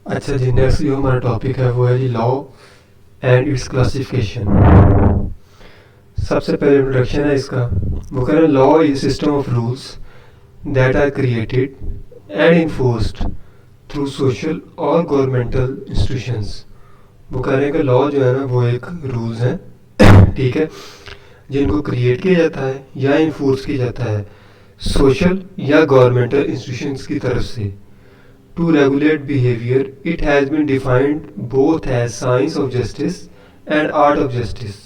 अच्छा जी, नेक्स्ट जो हमारा टॉपिक है वो है जी लॉ एंड इट्स क्लासिफिकेशन। सबसे पहले इंट्रोडक्शन है इसका। वो कह रहे हैं law is system of rules that are created and enforced through social और गवर्नमेंटल इंस्टीट्यूशंस। वो कह रहे हैं कि लॉ जो है ना वो एक रूल्स हैं ठीक है, जिनको क्रिएट किया जाता है या इन्फोर्स किया जाता है सोशल या गवर्नमेंटल इंस्टीट्यूशंस की तरफ से। To regulate behavior, it has been defined both as science of justice and art of justice।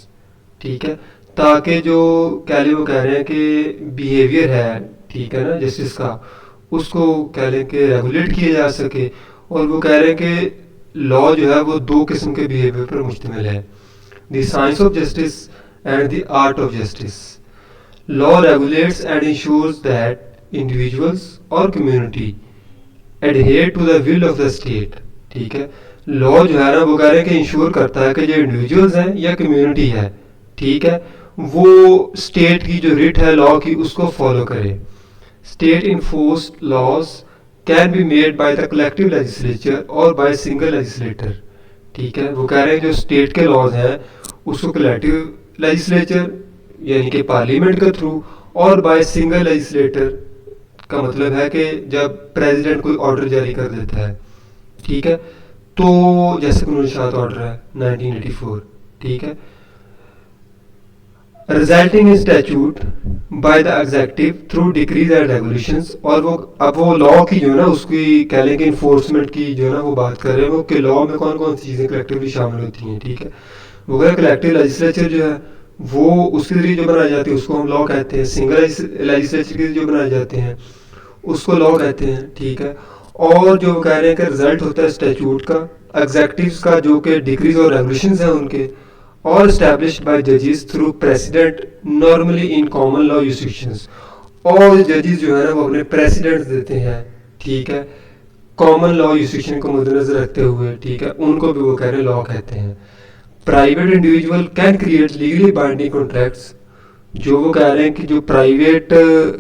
ठीक है, ताकि जो कह लें वो कह रहे हैं कि बिहेवियर है ठीक है ना जस्टिस का, उसको कह लें कि रेगुलेट किया जा सके। और वो कह रहे हैं कि लॉ जो है वो दो किस्म के बिहेवियर पर मुश्तमिल है, the science of justice and the art of justice. Law regulates and ensures that individuals और community adhere to the will of the state. ठीक है, लॉ जो है ना वो कह रहे हैं कि इंश्योर करता है कि जो इंडिविजुअल्स हैं या कम्युनिटी है ठीक है, वो स्टेट की जो रिट है लॉ की उसको फॉलो करे। State enforced laws can be made by the collective legislature और बाय सिंगल लेजिस्लेटर। ठीक है, वो कह रहे हैं जो स्टेट के लॉज हैं उसको कलेक्टिव लेजिस्लेचर यानी कि पार्लियामेंट के थ्रू और बाय सिंगल लेजिस्लेटर का मतलब है कि जब प्रेसिडेंट कोई ऑर्डर जारी कर देता है ठीक है, तो जैसे कानून शात ऑर्डर है 1984 ठीक है, resulting in statute by the adjective through decrease and regulations. और वो अब वो लॉ की जो है ना उसकी कह लें कि इन्फोर्समेंट की जो है ना वो बात कर रहे हैं वो कि लॉ में कौन कौन सी चीज़ें कलेक्टिवली शामिल होती हैं। ठीक है, वो कह कलेक्टिव लेजिस्लेचर जो है वो उसके जरिए जो बनाई जाती है उसको हम लॉ कहते हैं, सिंगल लेजिस्लेचर के जो बनाए जाते हैं उसको लॉ कहते हैं। ठीक है, और जो कह रहे हैं कि रिजल्ट होता है स्टैट्यूट का, एग्जेक्टिव्स का जो कि डिक्रीज और रेगुलेशंस हैं उनके, और एस्टैब्लिश्ड बाय जजेस through precedent normally in common law jurisdictions. और जजेस जो है ना वो अपने प्रेसिडेंट देते हैं ठीक है, कॉमन लॉ यूरिसडिक्शन को मद्देनजर रखते हुए। ठीक है, उनको भी वो कह रहे हैं लॉ कहते हैं। Private individual can create legally binding contracts. जो वो कह रहे हैं कि जो प्राइवेट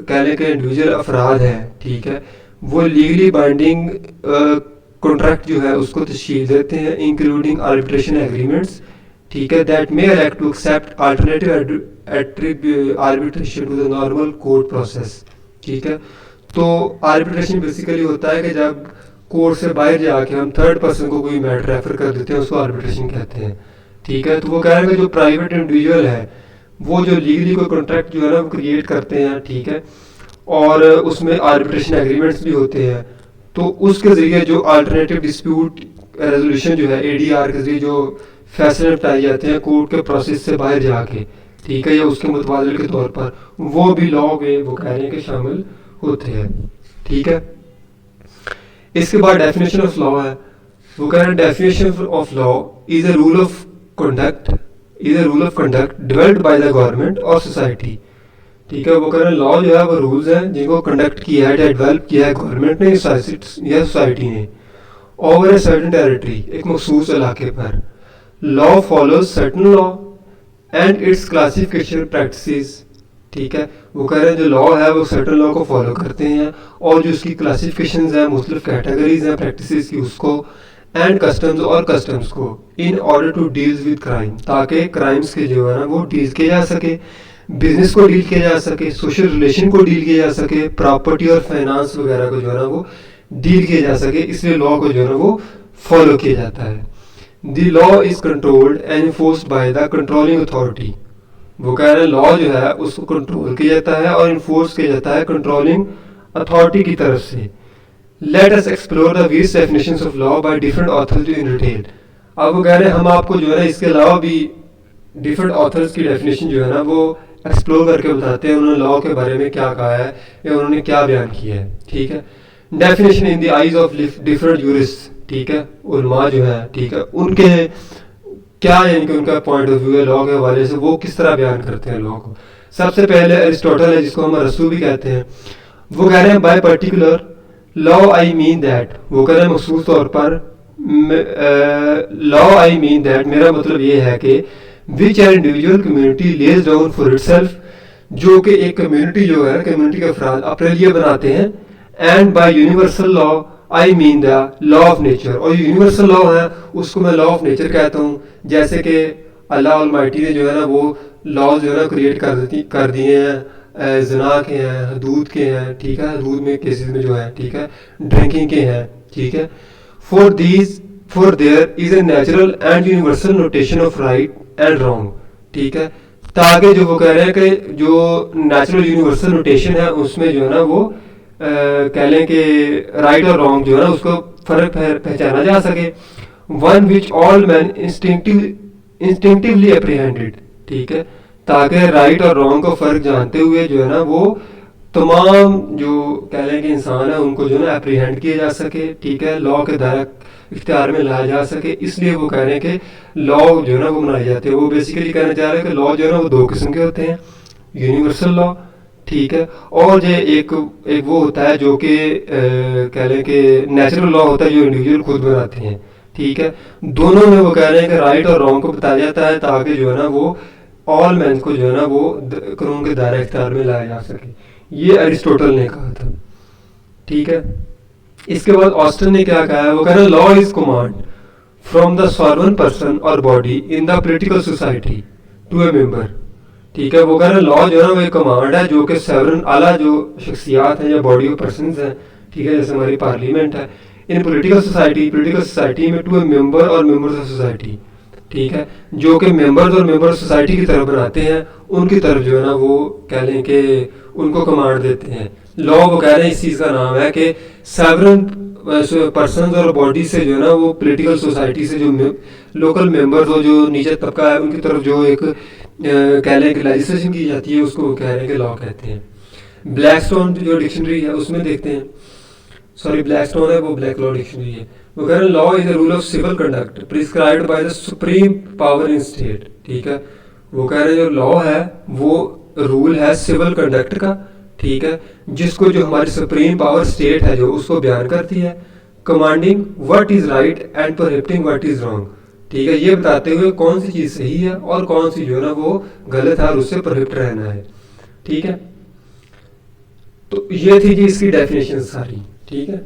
कह लें कि इंडिविजुअल अफराद हैं ठीक है, वो लीगली बाइंडिंग कॉन्ट्रैक्ट जो है उसको तशकील देते हैं, इंक्लूडिंग आर्बिट्रेशन एग्रीमेंट्स। ठीक है, that may elect to accept alternative arbitration to the normal court process. ठीक है, तो आर्बिट्रेशन बेसिकली होता है कि जब कोर्ट से बाहर जाके हम थर्ड पर्सन को कोई मैटर रेफर कर देते हैं उसको आर्बिट्रेशन कहते हैं। ठीक है, तो वो कह रहे हैं कि जो प्राइवेट इंडिविजुअल है वो जो लीगली कोई कॉन्ट्रैक्ट जो है ना वो क्रिएट करते हैं ठीक है, और उसमें आर्बिट्रेशन एग्रीमेंट्स भी होते हैं, तो उसके ज़रिए जो अल्टरनेटिव डिस्प्यूट रेजोल्यूशन जो है एडीआर के ज़रिए जो फैसले निपटाए जाते हैं कोर्ट के प्रोसेस से बाहर जाके ठीक है, या उसके मुतबादल के तौर पर, वो भी लॉ में वो कह रहे हैं कि शामिल होते हैं। ठीक है, इसके बाद डेफिनेशन ऑफ लॉ है। वो कह रहे हैं definition of law is a rule of conduct developed by the government और सोसाइटी। ठीक है, वो कह रहे हैं लॉ जो है वो रूल्स हैं जिनको कंडक्ट किया है डेवलप किया है गवर्नमेंट ने या सोसाइटी ने ओवर ए सर्टेन टेरिटरी, एक मखसूस इलाके पर। Law follows certain law and its classification practices. ठीक है, वो कह रहे हैं जो लॉ है वो सर्टेन लॉ को फॉलो करते हैं और जो उसकी क्लासिफिकेशंस हैं मुख्तलिफ कैटेगरीज हैं प्रैक्टिसेस की उसको, एंड कस्टम्स और कस्टम्स को, in order to deals with crime, ताकि क्राइम्स के जो है ना वो डील किए जा सके, बिजनेस को डील किया जा सके, सोशल रिलेशन को डील किया जा सके, प्रॉपर्टी और फाइनेंस वगैरह को जो है ना वो डील किया जा सके, इसलिए लॉ को जो है ना वो फॉलो किया जाता है। The law is controlled and enforced by the controlling authority. वो कह रहे हैं लॉ जो है उसको कंट्रोल किया जाता है और इन्फोर्स किया जाता है कंट्रोलिंग अथॉरिटी की तरफ से। Let us explore the various definitions of law by different authors in detail. अब वो कह रहे हैं हम आपको जो है ना इसके अलावा भी डिफरेंट ऑथर्स की डेफिनेशन जो है ना वो एक्सप्लोर करके बताते हैं उन्होंने लॉ के बारे में क्या कहा है या उन्होंने क्या बयान किया है। ठीक है, definition in the eyes of different jurist. ठीक है, उलमा जो है ठीक है उनके क्या यानी कि उनका पॉइंट ऑफ व्यू है लॉ के हवाले से, वो किस तरह बयान करते हैं लॉ को। सबसे पहले अरिस्टोटल है जिसको हम रसूल भी कहते हैं। वो कह रहे हैं by particular law I mean that, वो कह रहे हैं मखसूस तौर पर लॉ आई मीन दैट मेरा मतलब ये है कि which are individual community lays down for itself, जो कि एक कम्युनिटी जो है कम्युनिटी के अफराद अपने लिए बनाते हैं, and bye universal law I mean the law of nature, और यूनिवर्सल लॉ है उसको मैं लॉ ऑफ नेचर कहता हूँ। जैसे कि अल्लाह ऑलमाइटी ने जो है ना वो लॉज जो है ना क्रिएट कर दिए हैं, जना के हैं, हदूद के हैं, ठीक है, हदूद में केसेस में जो है, ठीक है, ड्रिंकिंग के हैं, ठीक है। For these for their is a natural and universal notation of right and wrong, ठीक है। ताकि जो वो कह रहे हैं कि जो नेचुरल यूनिवर्सल नोटेशन है उसमें जो है ना वो कह लें कि राइट और रॉन्ग जो है ना उसको फर्क पहचाना जा सके। One which all man instinctively apprehended, ठीक है, ताकि राइट और रॉन्ग को फ़र्क जानते हुए जो है ना वो तमाम जो कह लें कि इंसान है उनको जो है ना अप्रीहेंड किया जा सके, ठीक है, लॉ के दायरा इख्तियार में लाया जा सके। इसलिए वो कह रहे हैं कि लॉ जो है ना वो बनाए जाते हैं। वो बेसिकली कहना चाह रहे हैं कि लॉ जो है ना वो दो किस्म के होते हैं, यूनिवर्सल लॉ, ठीक है, और जो एक वो होता है जो कि कह लें कि नेचुरल लॉ होता है जो इंडिविजुअल खुद बनाते हैं, ठीक है। दोनों में वो कह रहे हैं कि राइट और रॉन्ग को बताया जाता है ताकि जो है ना वो ऑल मैन को जो है ना वो कानून के दायरे इख्तियार में लाया जा सके। ये अरिस्टोटल ने कहा था, ठीक है। इसके बाद ऑस्टन ने क्या कहा है, वो कह रहे हैं law is command from the sovereign person और body in the political society to a member, ठीक है। वो कह रहे हैं लॉ जो है ना वो एक कमांड है जो कि सॉवरेन आला जो शख्सियात हैं या बॉडी ऑफ पर्सन हैं, ठीक है, जैसे हमारी पार्लियामेंट है, इन पॉलिटिकल सोसाइटी में टू ए मेंबर और मेंबर्स ऑफ सोसाइटी, ठीक है, जो कि मेंबर्स और मेंबर सोसाइटी की तरफ बनाते हैं, उनकी तरफ जो है ना वो कह लें कि उनको कमांड देते हैं। लॉ वो कह रहे हैं इस चीज़ का नाम है कि सॉवरेन पर्सन और बॉडी से जो है ना वो पॉलिटिकल सोसाइटी से जो लोकल मेंबर्स हो जो नीचे तबका है उनकी तरफ जो एक कह लें कि लेजिस्लेशन की जाती है उसको कह रहे हैं कि लॉ कहते हैं। ब्लैकस्टोन जो डिक्शनरी है उसमें देखते हैं, सॉरी ब्लैकस्टोन है वो ब्लैक लॉ डिक्शनरी है, वो कह रहे हैं law is a rule of civil conduct prescribed by the supreme power in state, ठीक है। वो कह रहे हैं जो लॉ है वो रूल है सिविल कंडक्ट का, ठीक है, जिसको जो हमारी सुप्रीम पावर स्टेट है जो उसको बयान करती है, commanding what is right and prohibiting what is wrong, ठीक है, ये बताते हुए कौन सी चीज़ सही है और कौन सी जो है ना वो गलत है और उससे प्रोहिबिट रहना है, ठीक है। तो ये थी जी इसकी डेफिनेशन सारी, ठीक है।